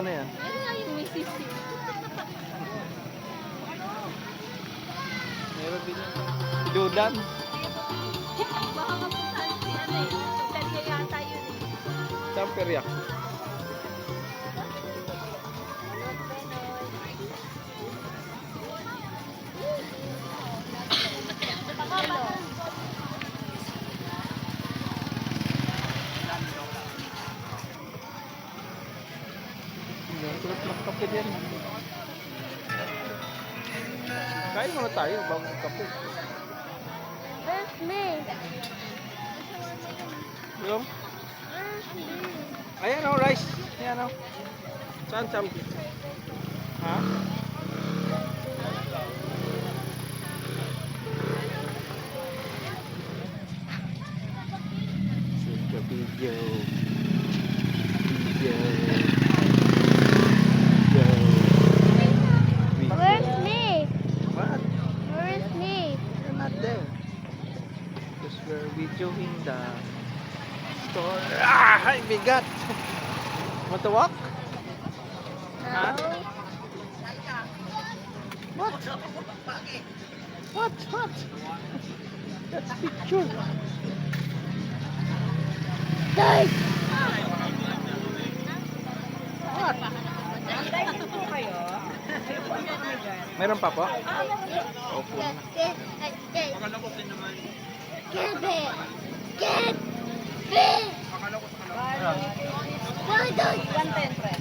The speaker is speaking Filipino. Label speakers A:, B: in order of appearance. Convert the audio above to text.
A: Ano yan?
B: Yan nga yung may sisi.
A: Meron din yung Dudan.
B: Baka mapuntahan si ano eh. Kanya yata yun eh.
A: Champeryak. Sarap ng kape din. Kain muna tayo bago ng kape.
B: Where's me?
A: Yung?
B: Where's me?
A: Ayan o, rice. Ayan o. Saan, Cham? Ha? Sige, video. Video.
B: Where's me?
A: What?
B: Where's me?
A: You're not there. Because we're videoing the store. Ah! Ay, bigat! Want to walk? Huh?
B: No.
A: What? What? What? That's picture.
B: Guys!
A: What? Meron pa po? Opo na.
B: Get it! Get it!
A: Ano?
B: Why don't 110, pre?